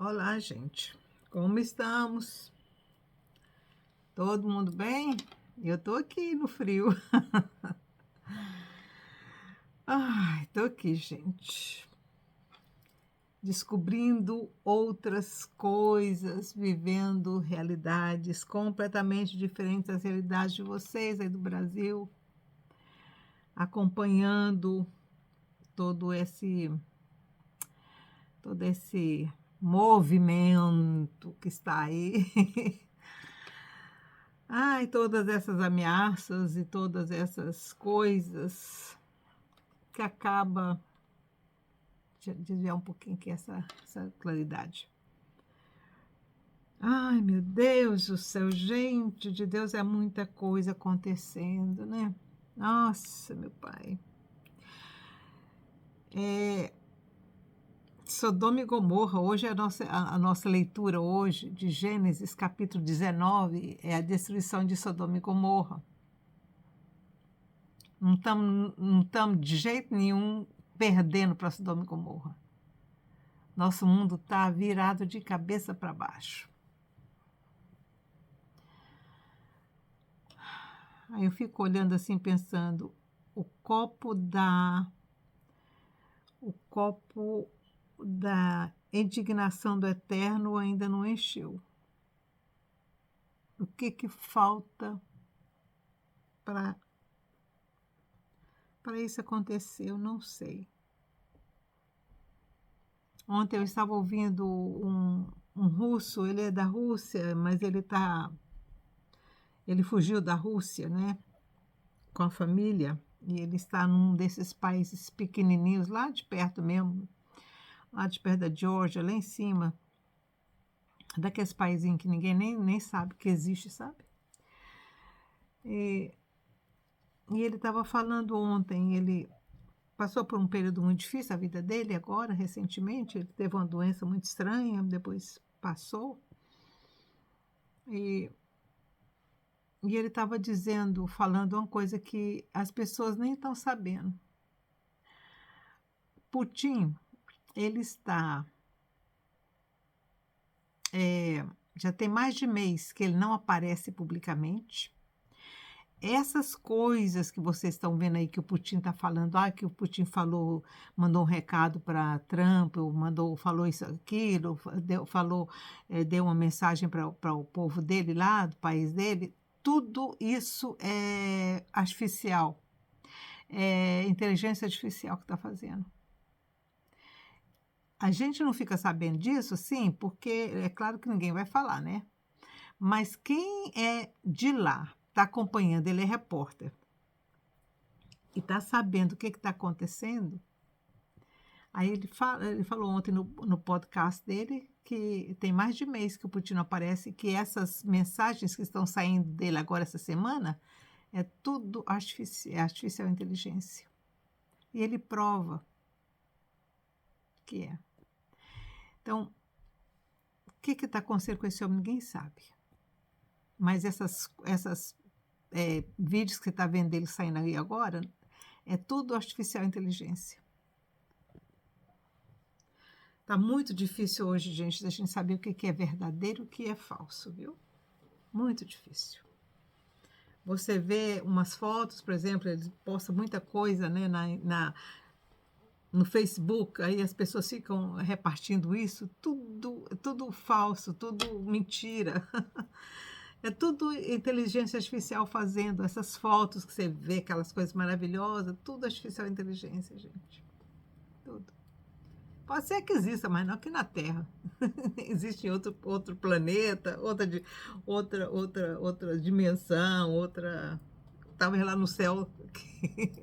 Olá, gente. Como estamos? Todo mundo bem? Eu tô aqui no frio. Ai, tô aqui, gente. Descobrindo outras coisas, vivendo realidades completamente diferentes das realidades de vocês aí do Brasil, acompanhando todo esse todo esse movimento que está aí. Ai, todas essas ameaças e todas essas coisas que acaba de desviar um pouquinho aqui essa claridade. Ai, meu Deus do céu, gente de Deus, é muita coisa acontecendo, né? Nossa, meu pai. É, Sodoma e Gomorra, hoje é a nossa leitura hoje de Gênesis, capítulo 19, é a destruição de Sodoma e Gomorra. Não estamos de jeito nenhum perdendo para Sodoma e Gomorra. Nosso mundo está virado de cabeça para baixo. Aí eu fico olhando assim, pensando, o copo da indignação do Eterno ainda não encheu. O que falta para isso acontecer? Eu não sei. Ontem eu estava ouvindo um russo, ele é da Rússia, mas ele fugiu da Rússia, né, com a família, e ele está num desses países pequenininhos, lá de perto mesmo, lá de perto da Geórgia, lá em cima, daqueles países que ninguém nem sabe que existe, sabe? E ele estava falando ontem, ele passou por um período muito difícil, a vida dele agora, recentemente, ele teve uma doença muito estranha, depois passou, e ele estava dizendo, falando uma coisa que as pessoas nem estão sabendo. Putin, ele está, já tem mais de mês que ele não aparece publicamente. Essas coisas que vocês estão vendo aí que o Putin está falando, que o Putin falou, mandou um recado para Trump, ou falou isso, aquilo, deu uma mensagem para o povo dele lá, do país dele, tudo isso é artificial, é inteligência artificial que está fazendo. A gente não fica sabendo disso, sim, porque é claro que ninguém vai falar, né? Mas quem é de lá, está acompanhando, ele é repórter, e está sabendo o que está acontecendo, aí ele falou ontem no podcast dele que tem mais de mês que o Putin não aparece, que essas mensagens que estão saindo dele agora essa semana é tudo artificial inteligência. E ele prova que é. Então, o que está acontecendo com esse homem, ninguém sabe. Mas essas vídeos que você está vendo dele saindo aí agora, é tudo artificial inteligência. Tá muito difícil hoje, gente, da gente saber o que é verdadeiro e o que é falso, viu? Muito difícil. Você vê umas fotos, por exemplo, eles postam muita coisa, né, no Facebook, aí as pessoas ficam repartindo isso, tudo falso, tudo mentira. É tudo inteligência artificial fazendo essas fotos que você vê, aquelas coisas maravilhosas, tudo artificial inteligência, gente. Tudo. Pode ser que exista, mas não aqui na Terra. Existe em outro planeta, outra dimensão, outra. Talvez lá no céu.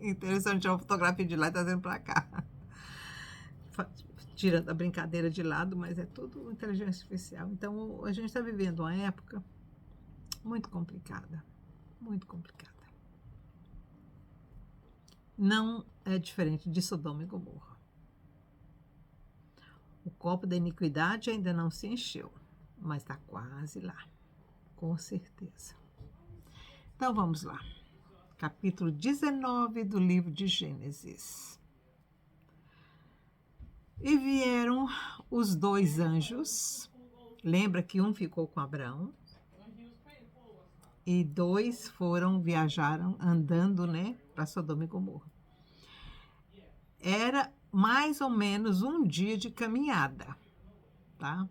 Interessante, uma fotografia de lá e trazendo para cá. Tirando a brincadeira de lado, mas é tudo inteligência artificial. Então, a gente está vivendo uma época muito complicada. Muito complicada. Não é diferente de Sodoma e Gomorra. O copo da iniquidade ainda não se encheu, mas está quase lá, com certeza. Então vamos lá. Capítulo 19 do livro de Gênesis. E vieram os 2 anjos, lembra que um ficou com Abraão e 2 viajaram andando, né, para Sodoma e Gomorra. Era mais ou menos um dia de caminhada, tá.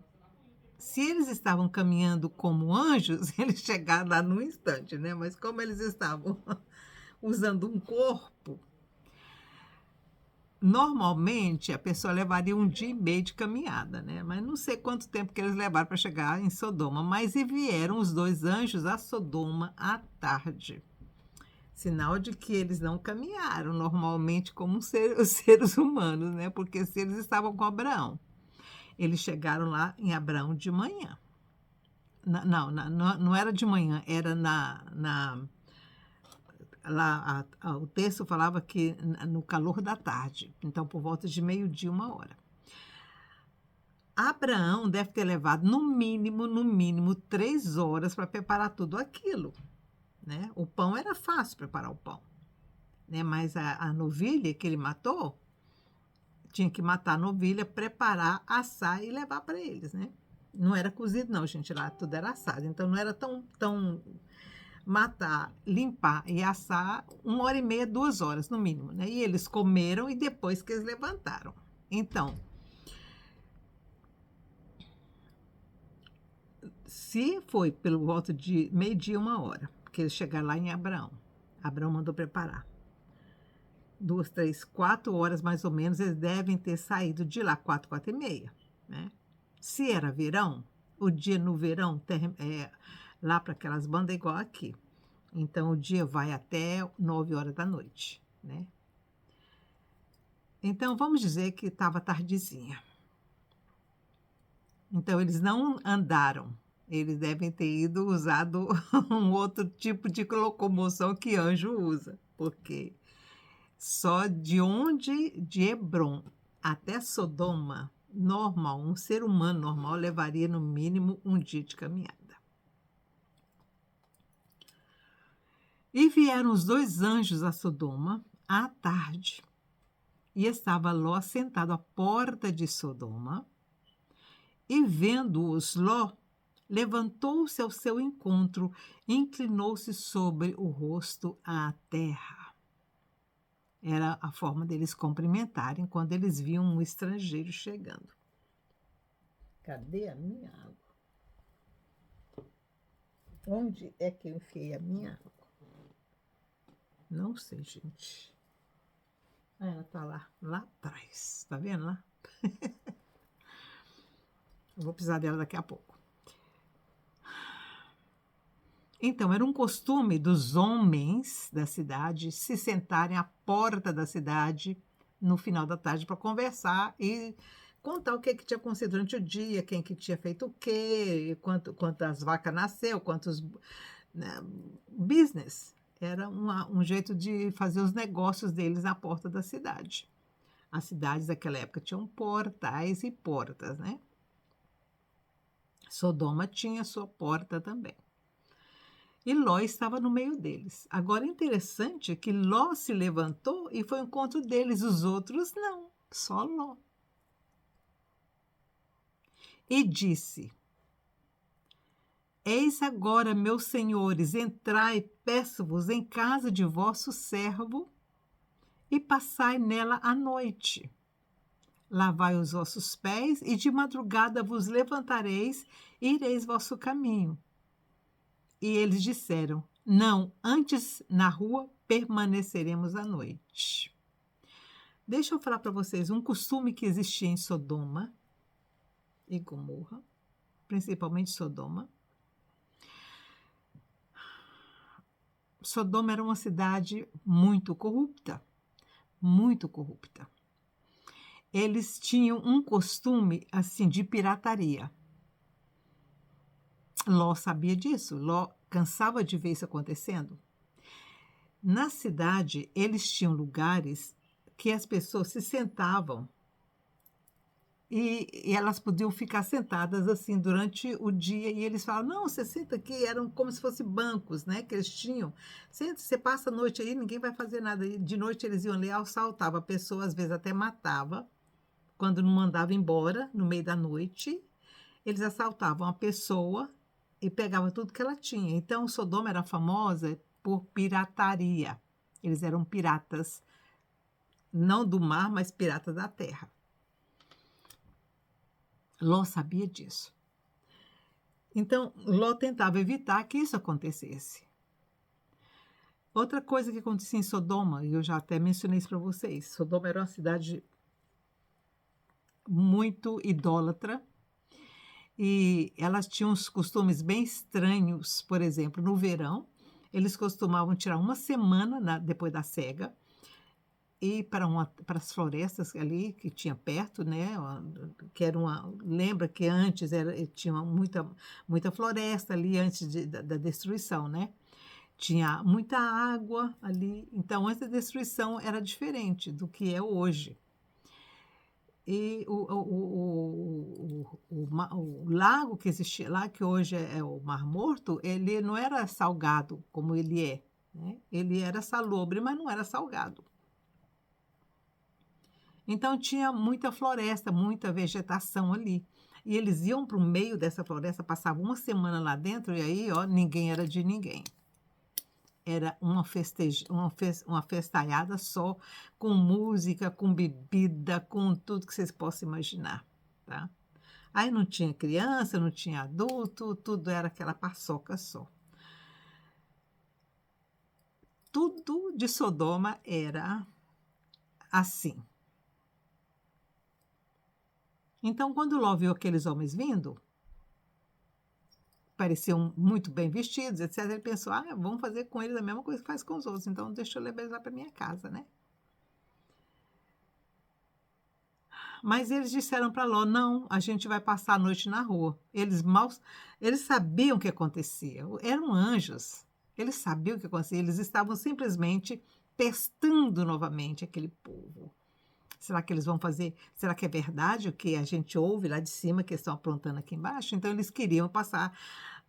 Se eles estavam caminhando como anjos, eles chegaram lá num instante, né, mas como eles estavam usando um corpo, normalmente a pessoa levaria um dia e meio de caminhada, né, mas não sei quanto tempo que eles levaram para chegar em Sodoma, mas e vieram os 2 anjos a Sodoma à tarde. Sinal de que eles não caminharam normalmente como os seres humanos, né, porque se eles estavam com Abraão, eles chegaram lá em Abraão de manhã. Não era de manhã, era lá o texto falava que no calor da tarde, então por volta de meio-dia, 1 hora. Abraão deve ter levado no mínimo 3 horas para preparar tudo aquilo, né. O pão era fácil preparar o pão, né, mas a novilha que ele matou, tinha que matar a novilha, preparar, assar e levar para eles, né. Não era cozido não, gente, lá tudo era assado, então não era tão matar, limpar e assar 1 hora e meia, 2 horas no mínimo, né. E eles comeram e depois que eles levantaram. Então, se foi pelo volta de meio-dia, 1 hora, porque eles chegaram lá em Abraão, Abraão mandou preparar. 2, 3, 4 horas mais ou menos, eles devem ter saído de lá, 4, 4h30, né. Se era verão, o dia no verão lá para aquelas bandas é igual aqui, então o dia vai até 9 horas da noite, né. Então vamos dizer que estava tardezinha. Então eles não andaram, eles devem ter usado um outro tipo de locomoção que anjo usa, porque só de Hebrom até Sodoma, normal, um ser humano normal levaria no mínimo um dia de caminhada. E vieram os 2 anjos a Sodoma à tarde, e estava Ló sentado à porta de Sodoma, e vendo-os Ló, levantou-se ao seu encontro, inclinou-se sobre o rosto à terra. Era a forma deles cumprimentarem quando eles viam um estrangeiro chegando. Cadê a minha água? Onde é que eu enfiei a minha água? Não sei, gente. Ah, ela tá lá atrás. Tá vendo lá? Eu vou precisar dela daqui a pouco. Então, era um costume dos homens da cidade se sentarem à porta da cidade no final da tarde para conversar e contar o que tinha acontecido durante o dia, quem que tinha feito o quê, quantas vacas nasceu, quantos, né, business. Era um jeito de fazer os negócios deles à porta da cidade. As cidades daquela época tinham portais e portas, né? Sodoma tinha sua porta também. E Ló estava no meio deles. Agora, interessante é que Ló se levantou e foi ao encontro deles, os outros não, só Ló. E disse: Eis agora, meus senhores, entrai, peço-vos, em casa de vosso servo, e passai nela a noite. Lavai os vossos pés, e de madrugada vos levantareis, e ireis vosso caminho. E eles disseram: Não, antes na rua permaneceremos a noite. Deixa eu falar para vocês um costume que existia em Sodoma e Gomorra, principalmente Sodoma. Sodoma era uma cidade muito corrupta, muito corrupta. Eles tinham um costume assim de pirataria. Ló sabia disso, Ló cansava de ver isso acontecendo. Na cidade, eles tinham lugares que as pessoas se sentavam e elas podiam ficar sentadas assim durante o dia e eles falavam, não, você senta aqui, eram como se fossem bancos, né, que eles tinham. Senta, você passa a noite aí, ninguém vai fazer nada. E de noite eles iam ali, assaltava a pessoa, às vezes até matava, quando não mandava embora, no meio da noite, eles assaltavam a pessoa e pegavam tudo que ela tinha. Então, Sodoma era famosa por pirataria. Eles eram piratas, não do mar, mas piratas da terra. Ló sabia disso. Então, Ló tentava evitar que isso acontecesse. Outra coisa que acontecia em Sodoma, e eu já até mencionei isso para vocês, Sodoma era uma cidade muito idólatra, e elas tinham uns costumes bem estranhos. Por exemplo, no verão, eles costumavam tirar uma semana depois da cega e ir para as florestas ali que tinha perto, né? Que era lembra que antes tinha muita floresta ali antes da destruição, né? Tinha muita água ali, então antes da destruição era diferente do que é hoje. E o lago que existia lá, que hoje é o Mar Morto, ele não era salgado como ele é, né? Ele era salobre, mas não era salgado. Então tinha muita floresta, muita vegetação ali. E eles iam para o meio dessa floresta, passavam uma semana lá dentro, e aí, ó, ninguém era de ninguém. Era uma festaiada só, com música, com bebida, com tudo que vocês possam imaginar, tá? Aí não tinha criança, não tinha adulto, tudo era aquela paçoca só. Tudo de Sodoma era assim. Então, quando Ló viu aqueles homens vindo, pareciam muito bem vestidos, etc., ele pensou, vamos fazer com eles a mesma coisa que faz com os outros, então deixa eu levar eles lá para minha casa, né? Mas eles disseram para Ló, não, a gente vai passar a noite na rua. Eles sabiam o que acontecia, eram anjos, eles sabiam o que acontecia, eles estavam simplesmente testando novamente aquele povo. Será que eles vão fazer? Será que é verdade o que a gente ouve lá de cima, que estão aprontando aqui embaixo? Então, eles queriam passar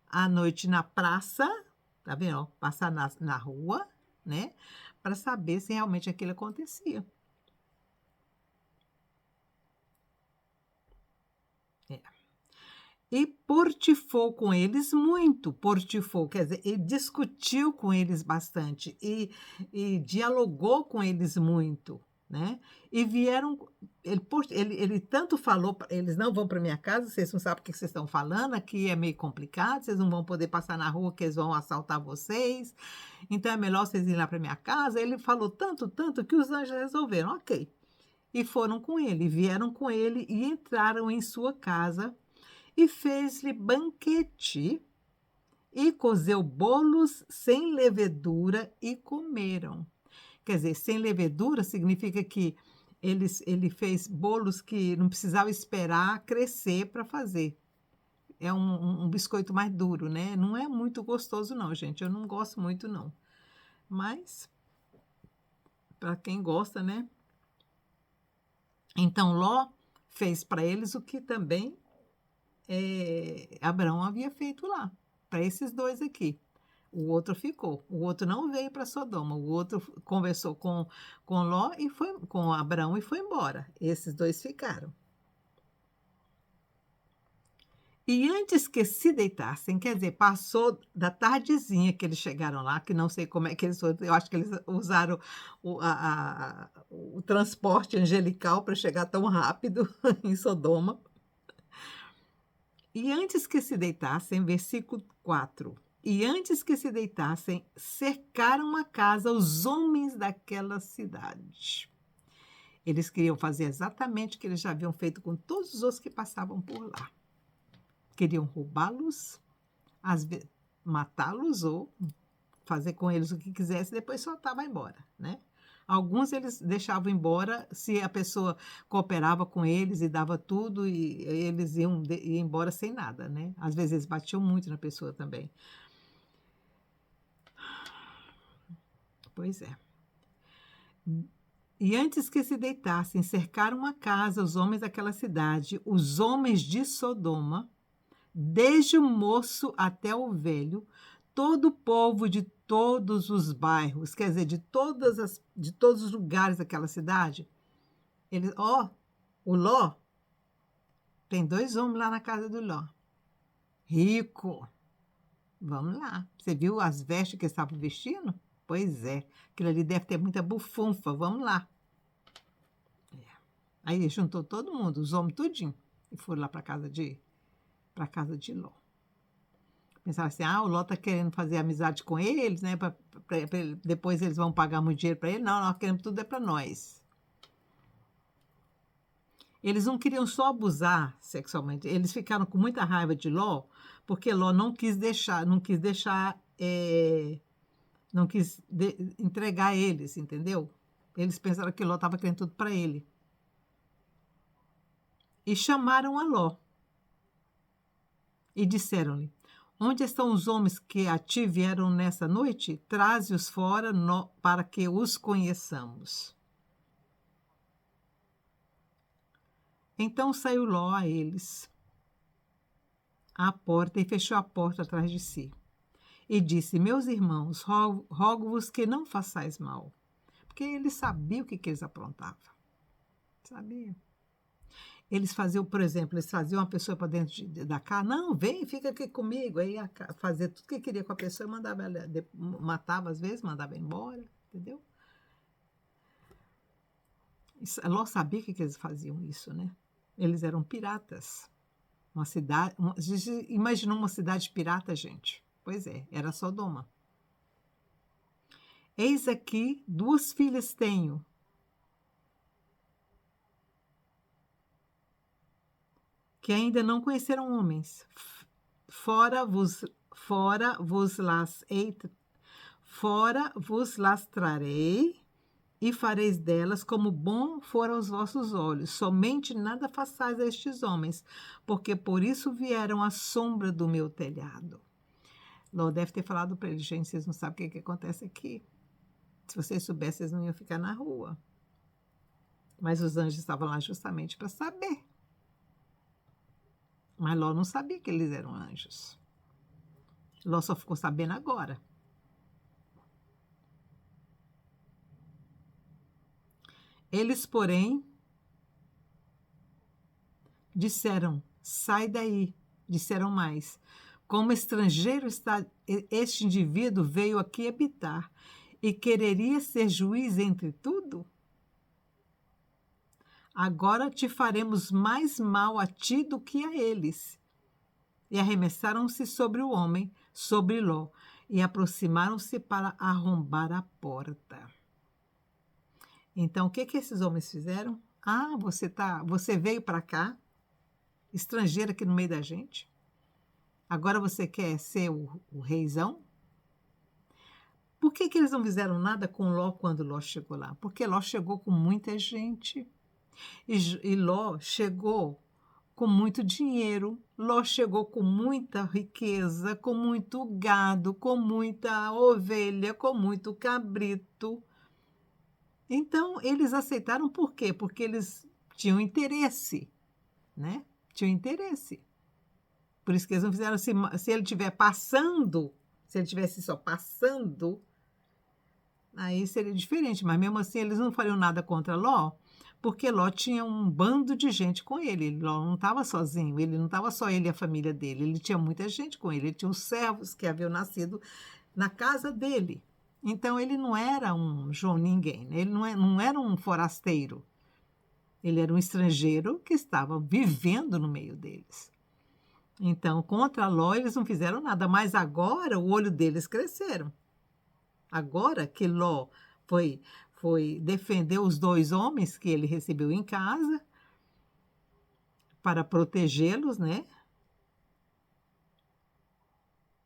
a noite na praça, tá vendo? Passar na rua, né? Para saber se realmente aquilo acontecia. É. E portifou com eles muito, portifou, quer dizer, ele discutiu com eles bastante e dialogou com eles muito, né? E vieram, ele tanto falou, eles não vão para minha casa, vocês não sabem o que vocês estão falando, aqui é meio complicado, vocês não vão poder passar na rua que eles vão assaltar vocês, então é melhor vocês irem lá para minha casa. Ele falou tanto, tanto, que os anjos resolveram, ok. E foram com ele, vieram com ele e entraram em sua casa e fez-lhe banquete, e cozeu bolos sem levedura e comeram. Quer dizer, sem levedura significa que ele fez bolos que não precisava esperar crescer para fazer. É um biscoito mais duro, né? Não é muito gostoso não, gente, eu não gosto muito não. Mas, para quem gosta, né? Então, Ló fez para eles o que também Abraão havia feito lá, para esses dois aqui. O outro ficou, o outro não veio para Sodoma, o outro conversou com Ló e foi com Abraão e foi embora. Esses dois ficaram. E antes que se deitassem, quer dizer, passou da tardezinha que eles chegaram lá, que não sei como é que eles foram, eu acho que eles usaram o transporte angelical para chegar tão rápido em Sodoma. E antes que se deitassem, versículo 4. E antes que se deitassem, cercaram a casa os homens daquela cidade. Eles queriam fazer exatamente o que eles já haviam feito com todos os outros que passavam por lá. Queriam roubá-los, matá-los ou fazer com eles o que quisesse, depois soltava embora, né? Alguns eles deixavam embora se a pessoa cooperava com eles e dava tudo, e eles iam embora sem nada, né? Às vezes eles batiam muito na pessoa também. Pois é. E antes que se deitassem, cercaram a casa os homens daquela cidade, os homens de Sodoma, desde o moço até o velho, todo o povo de todos os bairros, quer dizer, de todos os lugares daquela cidade, eles, O Ló, tem 2 homens lá na casa do Ló. Rico. Vamos lá. Você viu as vestes que eles estavam vestindo? Pois é. Aquilo ali deve ter muita bufunfa. Vamos lá. Aí ele juntou todo mundo, os homens tudinho, e foram lá para casa de Ló. Pensava assim, o Ló está querendo fazer amizade com eles, né? Depois eles vão pagar muito dinheiro para ele. Não, nós queremos tudo é para nós. Eles não queriam só abusar sexualmente, eles ficaram com muita raiva de Ló, porque Ló não quis entregar eles, entendeu? Eles pensaram que Ló estava querendo tudo para ele. E chamaram a Ló e disseram-lhe: onde estão os homens que a ti vieram nessa noite? Traze-os fora para que os conheçamos. Então saiu Ló a eles à porta e fechou a porta atrás de si. E disse: meus irmãos, rogo-vos que não façais mal. Porque ele sabia o que eles aprontavam. Sabia. Eles faziam, por exemplo, eles faziam uma pessoa para dentro da casa. Não, vem, fica aqui comigo. Aí fazia tudo que queria com a pessoa e mandava ela, matava às vezes, mandava embora, entendeu? Ló sabia que eles faziam isso, né? Eles eram piratas. Uma cidade. Imaginou uma cidade pirata, gente? Pois é, era Sodoma. Eis aqui 2 filhas tenho. Que ainda não conheceram homens. Fora vos lastrarei e fareis delas como bom for aos vossos olhos. Somente nada façais a estes homens, porque por isso vieram à sombra do meu telhado. Ló deve ter falado para eles: gente, vocês não sabem o que acontece aqui. Se vocês soubessem, vocês não iam ficar na rua. Mas os anjos estavam lá justamente para saber. Mas Ló não sabia que eles eram anjos. Ló só ficou sabendo agora. Eles, porém, disseram: sai daí. Disseram mais: como estrangeiro está, este indivíduo veio aqui habitar e quereria ser juiz entre tudo? Agora te faremos mais mal a ti do que a eles. E arremessaram-se sobre o homem, sobre Ló, e aproximaram-se para arrombar a porta. Então, o que esses homens fizeram? Você veio para cá, estrangeiro aqui no meio da gente. Agora você quer ser o reizão? Por que eles não fizeram nada com Ló quando Ló chegou lá? Porque Ló chegou com muita gente. E Ló chegou com muito dinheiro. Ló chegou com muita riqueza, com muito gado, com muita ovelha, com muito cabrito. Então, eles aceitaram por quê? Porque eles tinham interesse, né? Tinham interesse. Por isso que eles não fizeram, se ele estiver passando, se ele estivesse só passando, aí seria diferente. Mas mesmo assim, eles não fariam nada contra Ló, porque Ló tinha um bando de gente com ele. Ló não estava sozinho, ele não estava só ele e a família dele, ele tinha muita gente com ele. Ele tinha os servos que haviam nascido na casa dele. Então, ele não era um João Ninguém, né? Ele não era um forasteiro. Ele era um estrangeiro que estava vivendo no meio deles. Então, contra Ló, eles não fizeram nada, mas agora o olho deles cresceram. Agora que Ló foi defender os 2 homens que ele recebeu em casa para protegê-los, né?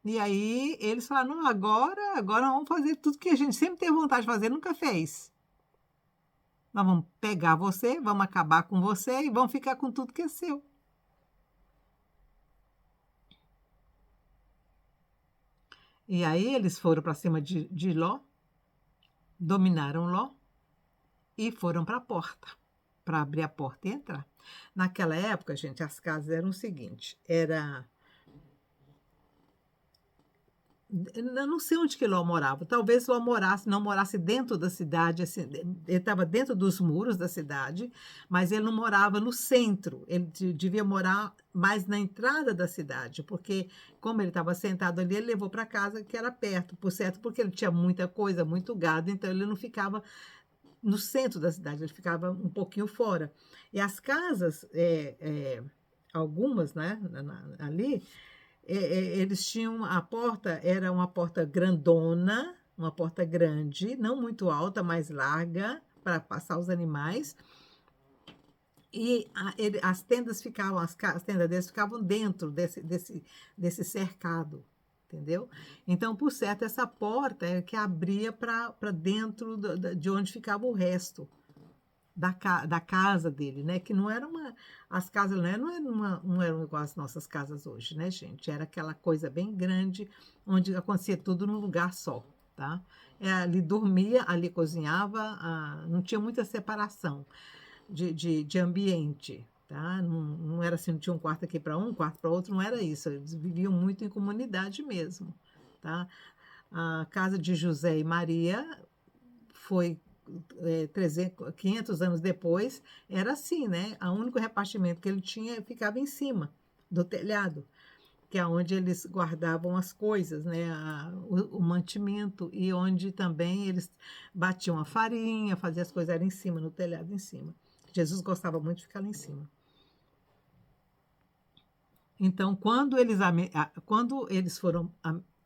E aí eles falaram: não, agora vamos fazer tudo que a gente sempre teve vontade de fazer, nunca fez. Nós vamos pegar você, vamos acabar com você e vamos ficar com tudo que é seu. E aí eles foram para cima de Ló, dominaram Ló e foram para a porta, para abrir a porta e entrar. Naquela época, gente, as casas eram o seguinte: era Eu não sei onde que Ló morava, talvez Ló não morasse dentro da cidade, assim, ele estava dentro dos muros da cidade, mas ele não morava no centro, ele devia morar mais na entrada da cidade, porque como ele estava sentado ali, ele levou para casa que era perto, por certo, porque ele tinha muita coisa, muito gado, então ele não ficava no centro da cidade, ele ficava um pouquinho fora. E as casas, algumas, né, ali, eles tinham a porta, era uma porta grandona, uma porta grande, não muito alta, mas larga, para passar os animais. E as tendas ficavam, as tendas deles ficavam dentro desse cercado, entendeu? Então, por certo, essa porta é que abria para dentro de onde ficava o resto da casa dele, né? Que não era uma. As casas não eram igual as nossas casas hoje, né, gente? Era aquela coisa bem grande, onde acontecia tudo num lugar só, tá? Ali dormia, ali cozinhava, não tinha muita separação de ambiente, tá? Não era assim, não tinha um quarto aqui para um quarto para outro, não era isso. Eles viviam muito em comunidade mesmo, tá? A casa de José e Maria foi 500 anos depois, era assim, né? O único repartimento que ele tinha ficava em cima do telhado, que é onde eles guardavam as coisas, né? O mantimento, e onde também eles batiam a farinha, faziam as coisas, era em cima, no telhado em cima. Jesus gostava muito de ficar lá em cima. Então, quando eles foram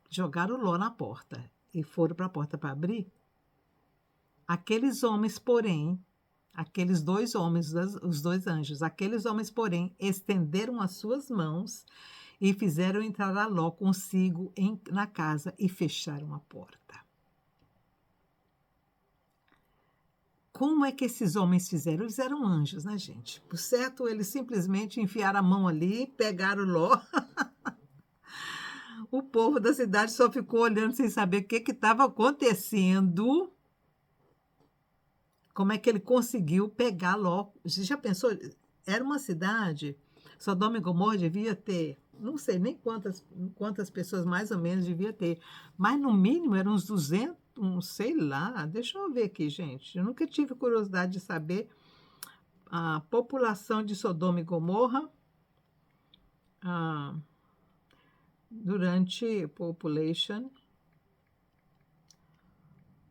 jogar o Ló na porta e foram para a porta para abrir, aqueles homens, porém, aqueles dois homens, os dois anjos, aqueles homens, porém, estenderam as suas mãos e fizeram entrar a Ló consigo na casa e fecharam a porta. Como é que esses homens fizeram? Eles eram anjos, né, gente? Por certo, eles simplesmente enfiaram a mão ali, pegaram Ló. O povo da cidade só ficou olhando sem saber o que estava acontecendo. Como é que ele conseguiu pegar Ló? Você já pensou? Era uma cidade, Sodoma e Gomorra devia ter, não sei nem quantas pessoas mais ou menos devia ter, mas no mínimo eram uns 200, sei lá, deixa eu ver aqui, gente. Eu nunca tive curiosidade de saber a população de Sodoma e Gomorra ah, durante population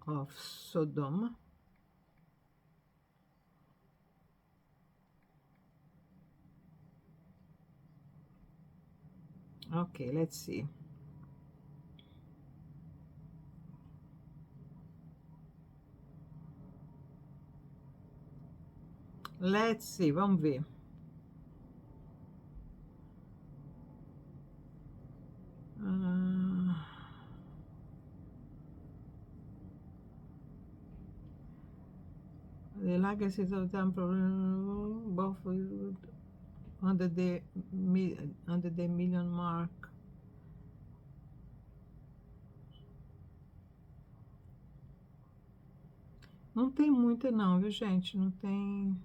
of Sodoma. Okay, let's see. Let's see, vamos ver. The legacy of time problem both under the million mark. Não tem muita não, viu, gente? Não tem.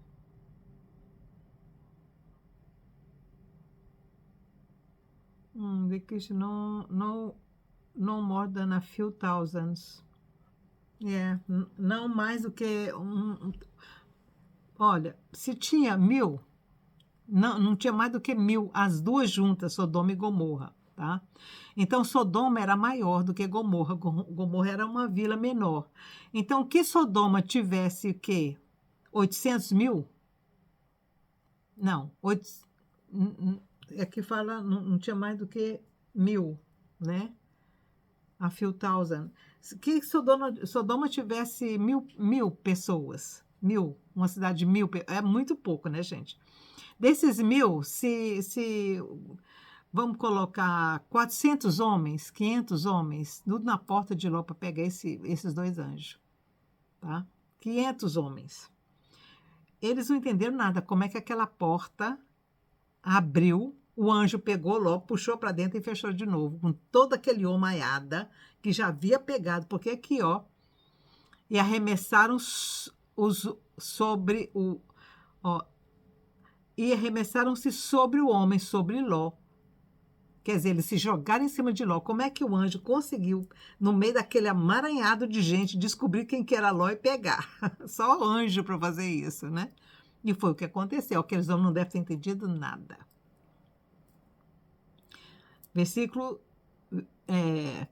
The Christian no more than a few thousands. Não mais do que olha, se tinha 1.000, não tinha mais do que 1.000, as duas juntas, Sodoma e Gomorra, tá? Então, Sodoma era maior do que Gomorra. Gomorra era uma vila menor. Então, que Sodoma tivesse o quê? 800 mil? Não, aqui fala, não tinha mais do que 1.000, né? A few thousand. Que Sodoma tivesse mil pessoas, uma cidade de 1.000, é muito pouco, né, gente? Desses 1.000, se vamos colocar 400 homens, 500 homens, tudo na porta de Ló para pegar esses dois anjos, tá? 500 homens. Eles não entenderam nada, como é que aquela porta abriu, o anjo pegou Ló, puxou para dentro e fechou de novo, com todo aquele homaiada que já havia pegado, porque aqui, ó, e arremessaram sobre o, ó, e arremessaram-se sobre o homem, sobre Ló, Quer dizer, eles se jogaram em cima de Ló. Como é que o anjo conseguiu, no meio daquele amaranhado de gente, descobrir quem que era Ló e pegar? Só o anjo para fazer isso, né? E foi o que aconteceu. Aqueles homens não devem ter entendido nada. Versículo,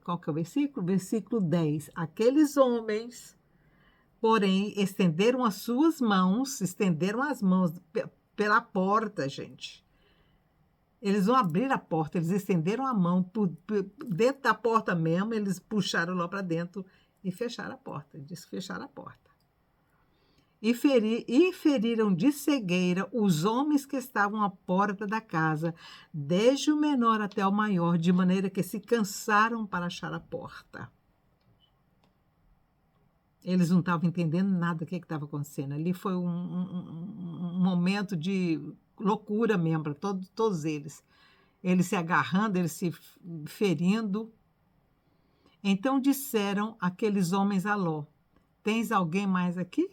qual que é o versículo? Versículo 10. Aqueles homens, porém, estenderam as mãos pela porta, gente. Eles não abriram a porta, eles estenderam a mão dentro da porta mesmo, eles puxaram lá para dentro e fecharam a porta. Diz que fecharam a porta. E feriram de cegueira os homens que estavam à porta da casa, desde o menor até o maior, de maneira que se cansaram para achar a porta. Eles não estavam entendendo nada do que estava acontecendo. Ali foi um momento de loucura mesmo para todos eles. Eles se agarrando, eles se ferindo. Então disseram aqueles homens a Ló: tens alguém mais aqui?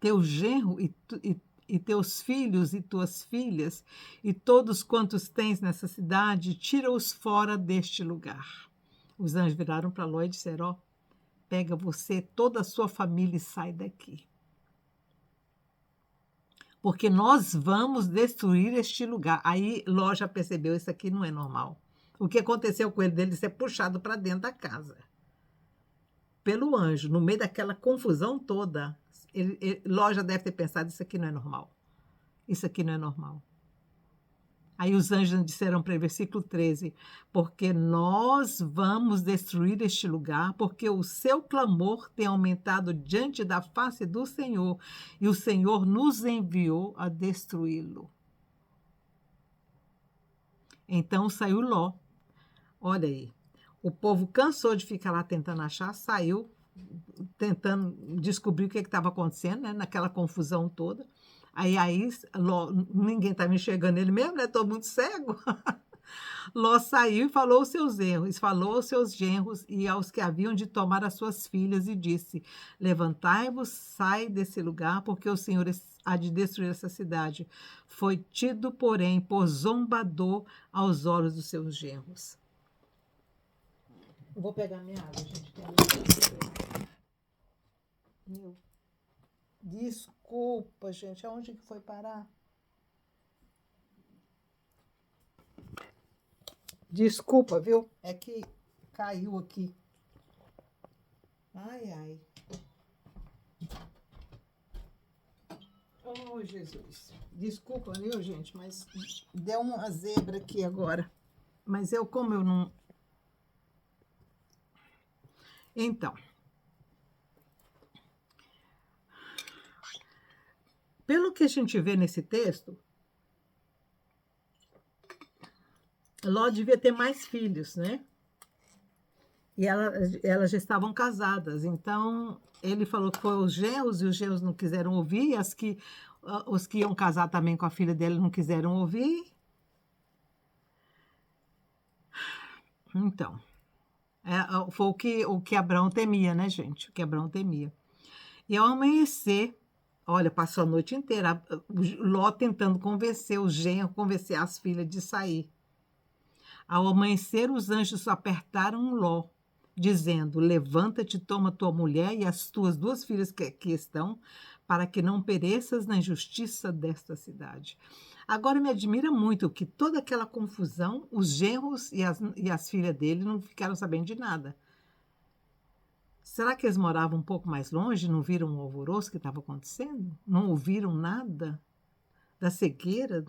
Teu genro e teus filhos e tuas filhas, e todos quantos tens nessa cidade, tira-os fora deste lugar. Os anjos viraram para Ló e disseram: ó, pega você, toda a sua família e sai daqui. Porque nós vamos destruir este lugar. Aí Ló já percebeu, isso aqui não é normal. O que aconteceu com ele, dele ser puxado para dentro da casa pelo anjo, no meio daquela confusão toda. Ló já deve ter pensado, isso aqui não é normal. Isso aqui não é normal. Aí os anjos disseram para ele, versículo 13, porque nós vamos destruir este lugar, porque o seu clamor tem aumentado diante da face do Senhor, e o Senhor nos enviou a destruí-lo. Então saiu Ló. Olha aí, o povo cansou de ficar lá tentando achar, saiu tentando descobrir o que estava acontecendo, né, naquela confusão toda. Aí Ló, ninguém estava enxergando ele mesmo, né? Todo mundo cego. Ló saiu e falou aos seus genros e aos que haviam de tomar as suas filhas e disse: levantai-vos, sai desse lugar, porque o Senhor há de destruir essa cidade. Foi tido, porém, por zombador aos olhos dos seus genros. Eu vou pegar minha água, gente. Desculpa, gente. Aonde que foi parar? Desculpa, viu? É que caiu aqui. Ai, ai. Oh, Jesus. Desculpa, viu, gente? Mas deu uma zebra aqui agora. Mas como eu não... Então... Pelo que a gente vê nesse texto, Ló devia ter mais filhos, né? E elas já estavam casadas. Então, ele falou que foi os genros, e os genros não quiseram ouvir, e os que iam casar também com a filha dele não quiseram ouvir. Então, foi o que Abraão temia, né, gente? O que Abraão temia. E ao amanhecer, olha, passou a noite inteira, Ló tentando convencer os genros, convencer as filhas de sair. Ao amanhecer, os anjos apertaram Ló, dizendo: levanta-te, toma tua mulher e as tuas 2 filhas que aqui estão, para que não pereças na injustiça desta cidade. Agora me admira muito que toda aquela confusão, os genros e as filhas dele não ficaram sabendo de nada. Será que eles moravam um pouco mais longe, não viram o alvoroço que estava acontecendo? Não ouviram nada da cegueira?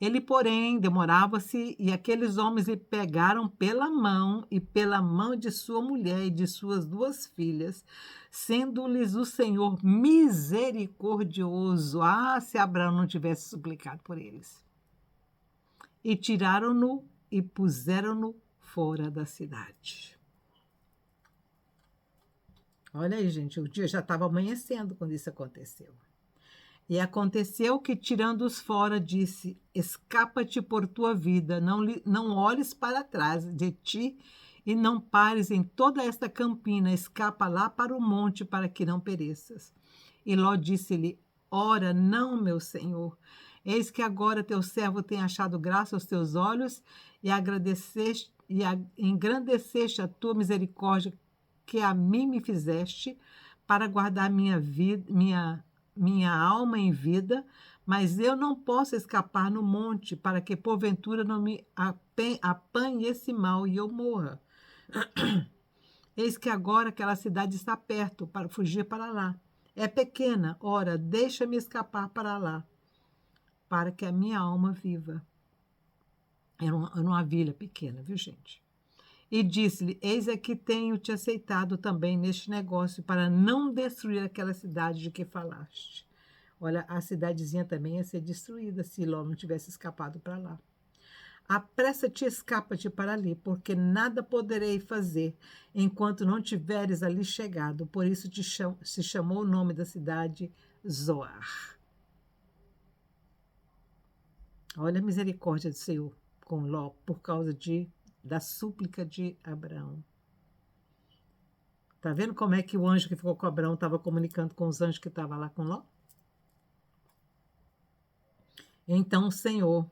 Ele, porém, demorava-se, e aqueles homens lhe pegaram pela mão e pela mão de sua mulher e de suas 2 filhas, sendo-lhes o Senhor misericordioso. Ah, se Abraão não tivesse suplicado por eles. E tiraram-no e puseram-no fora da cidade. Olha aí, gente, o dia já estava amanhecendo quando isso aconteceu. E aconteceu que, tirando-os fora, disse: escapa-te por tua vida, não olhes para trás de ti e não pares em toda esta campina, escapa lá para o monte para que não pereças. E Ló disse-lhe: Ora, não, meu senhor. Eis que agora teu servo tem achado graça aos teus olhos e engrandeceste a tua misericórdia que a mim me fizeste para guardar minha vida, minha alma em vida, mas eu não posso escapar no monte para que porventura não me apanhe esse mal e eu morra. Eis que agora aquela cidade está perto para fugir para lá. É pequena, ora, deixa-me escapar para lá, para que a minha alma viva. Era uma vila pequena, viu, gente? E disse-lhe: Eis aqui tenho te aceitado também neste negócio, para não destruir aquela cidade de que falaste. Olha, a cidadezinha também ia ser destruída se Ló não tivesse escapado para lá. Apressa-te e escapa-te para ali, porque nada poderei fazer enquanto não tiveres ali chegado. Por isso se chamou o nome da cidade Zoar. Olha a misericórdia do Senhor com Ló por causa da súplica de Abraão. Tá vendo como é que o anjo que ficou com Abraão estava comunicando com os anjos que estavam lá com Ló? Então o Senhor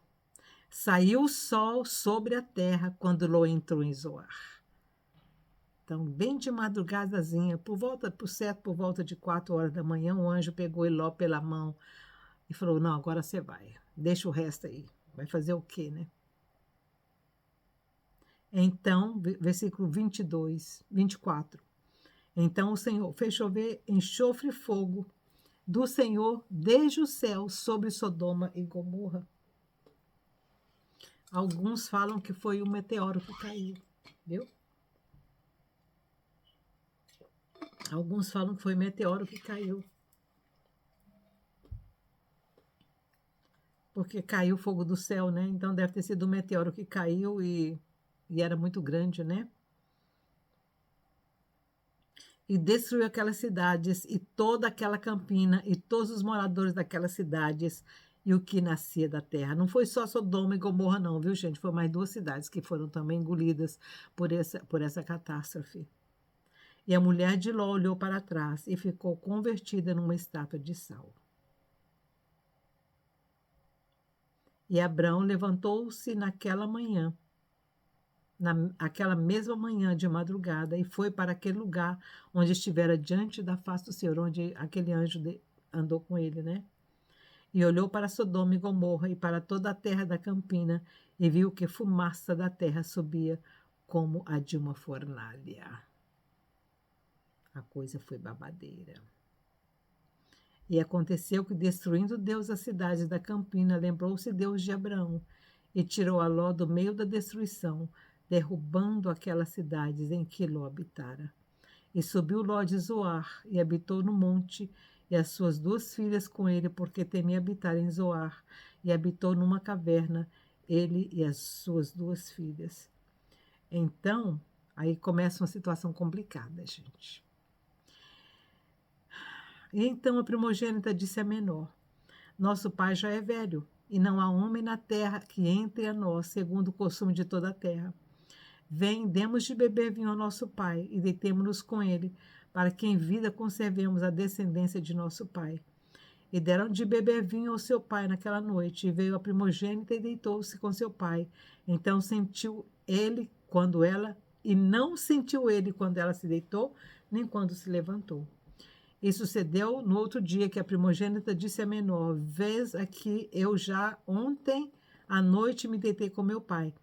saiu o sol sobre a terra quando Ló entrou em Zoar. Então, bem de madrugadazinha, por volta de 4 horas da manhã, o anjo pegou Ló pela mão e falou: Não, agora você vai, deixa o resto aí. Vai fazer o quê, né? Então, versículo 24. Então o Senhor fez chover enxofre e fogo do Senhor desde o céu sobre Sodoma e Gomorra. Alguns falam que foi um meteoro que caiu, viu? Alguns falam que foi meteoro que caiu. Porque caiu fogo do céu, né? Então deve ter sido um meteoro que caiu e era muito grande, né? E destruiu aquelas cidades e toda aquela campina e todos os moradores daquelas cidades e o que nascia da terra. Não foi só Sodoma e Gomorra não, viu, gente? Foi mais 2 cidades que foram também engolidas por essa catástrofe. E a mulher de Ló olhou para trás e ficou convertida numa estátua de sal. E Abrão levantou-se aquela mesma manhã de madrugada, e foi para aquele lugar onde estivera diante da face do Senhor, onde aquele anjo andou com ele, né? E olhou para Sodoma e Gomorra e para toda a terra da campina, e viu que fumaça da terra subia como a de uma fornalha. A coisa foi babadeira. E aconteceu que, destruindo Deus as cidades da campina, lembrou-se Deus de Abraão e tirou a Ló do meio da destruição, derrubando aquelas cidades em que Ló habitara. E subiu Ló de Zoar e habitou no monte, e as suas 2 filhas com ele, porque temia habitar em Zoar, e habitou numa caverna, ele e as suas 2 filhas. Então, aí começa uma situação complicada, gente. E então a primogênita disse à menor: Nosso pai já é velho, e não há homem na terra que entre a nós, segundo o costume de toda a terra. Vem, demos de beber vinho ao nosso pai, e deitemo-nos com ele, para que em vida conservemos a descendência de nosso pai. E deram de beber vinho ao seu pai naquela noite, e veio a primogênita e deitou-se com seu pai. Então sentiu ele quando ela, e não sentiu ele quando ela se deitou, nem quando se levantou. E sucedeu no outro dia que a primogênita disse à menor: Vês aqui, eu já ontem à noite me deitei com meu pai.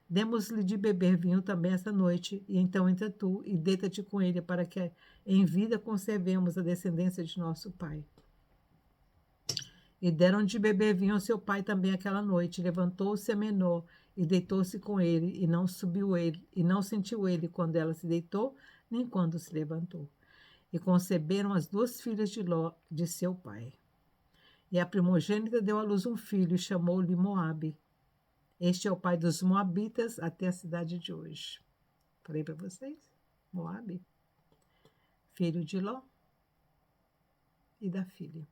Demos-lhe de beber vinho também esta noite, e então entra tu e deita-te com ele, para que em vida conservemos a descendência de nosso pai. E deram de beber vinho ao seu pai também aquela noite. Levantou-se a menor e deitou-se com ele, e não sentiu ele quando ela se deitou, nem quando se levantou. E conceberam as 2 filhas de Ló, de seu pai. E a primogênita deu à luz um filho e chamou-lhe Moabe. Este é o pai dos moabitas até a cidade de hoje. Falei para vocês? Moabe, filho de Ló e da filha.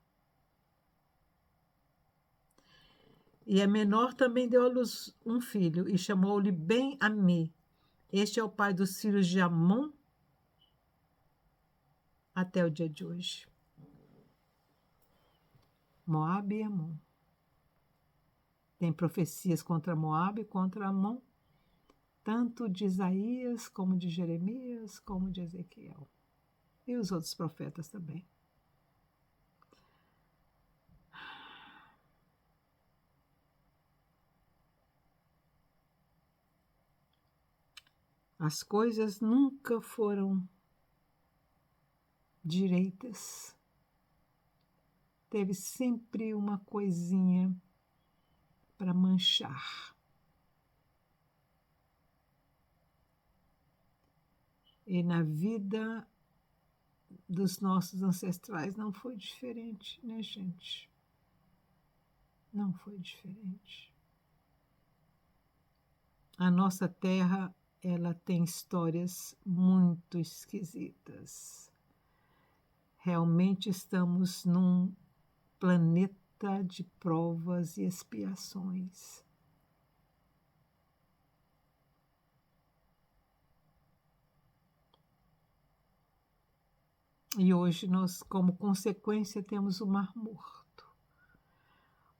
E a menor também deu à luz um filho e chamou-lhe Ben-Ami. Este é o pai dos filhos de Amon até o dia de hoje. Moabe e Amon. Tem profecias contra Moabe e contra Amon, tanto de Isaías, como de Jeremias, como de Ezequiel. E os outros profetas também. As coisas nunca foram direitas. Teve sempre uma coisinha para manchar. E na vida dos nossos ancestrais não foi diferente, né, gente? Não foi diferente. A nossa terra, ela tem histórias muito esquisitas. Realmente estamos num planeta de provas e expiações. E hoje nós, como consequência, temos o Mar Morto.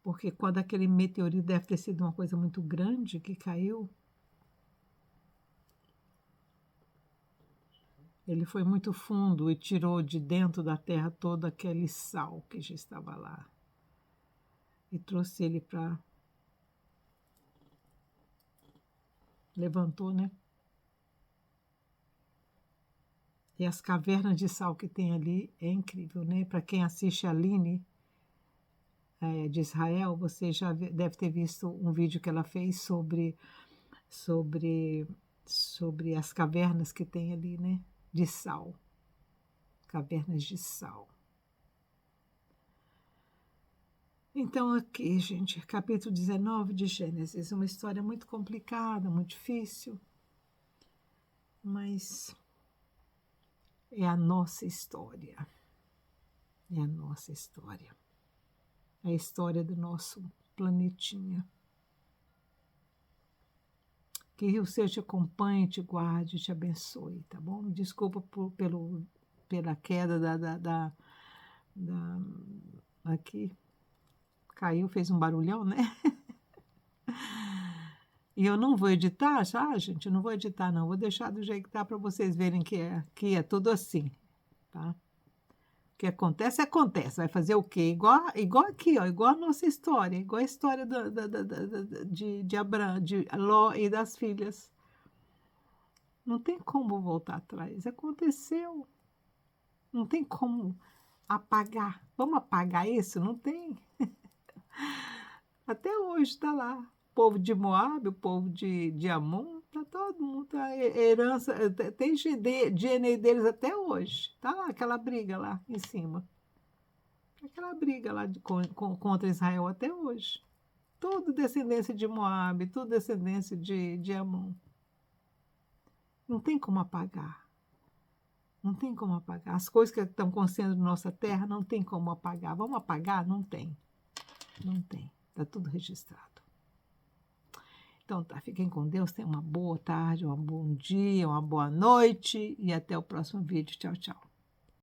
Porque quando aquele meteorito deve ter sido uma coisa muito grande que caiu, ele foi muito fundo e tirou de dentro da terra todo aquele sal que já estava lá. E trouxe ele para... Levantou, né? E as cavernas de sal que tem ali é incrível, né? Para quem assiste a Aline de Israel, você já deve ter visto um vídeo que ela fez sobre, sobre as cavernas que tem ali, né? De sal. Cavernas de sal. Então, aqui, gente, capítulo 19 de Gênesis, uma história muito complicada, muito difícil, mas é a nossa história. É a nossa história. É a história do nosso planetinha. Que o Senhor te acompanhe, te guarde, te abençoe, tá bom? Desculpa pela queda aqui. Caiu, fez um barulhão, né? E eu não vou editar, já, gente, eu não vou editar, não. Vou deixar do jeito que tá para vocês verem que é tudo assim, tá? O que acontece, acontece. Vai fazer o quê? Igual aqui, ó, igual a nossa história, igual a história de Abraão, de Ló e das filhas. Não tem como voltar atrás. Aconteceu. Não tem como apagar. Vamos apagar isso? Não tem. Até hoje está lá. O povo de Moabe, o povo de Amon, tá todo mundo, tá herança, tem DNA deles até hoje. Tá lá aquela briga lá em cima. Aquela briga lá contra Israel até hoje. Tudo descendência de Moabe, tudo descendência de Amon. Não tem como apagar. Não tem como apagar. As coisas que estão acontecendo na nossa terra, não tem como apagar. Vamos apagar? Não tem. Não tem. Está tudo registrado. Então tá, fiquem com Deus. Tenham uma boa tarde, um bom dia, uma boa noite e até o próximo vídeo. Tchau, tchau.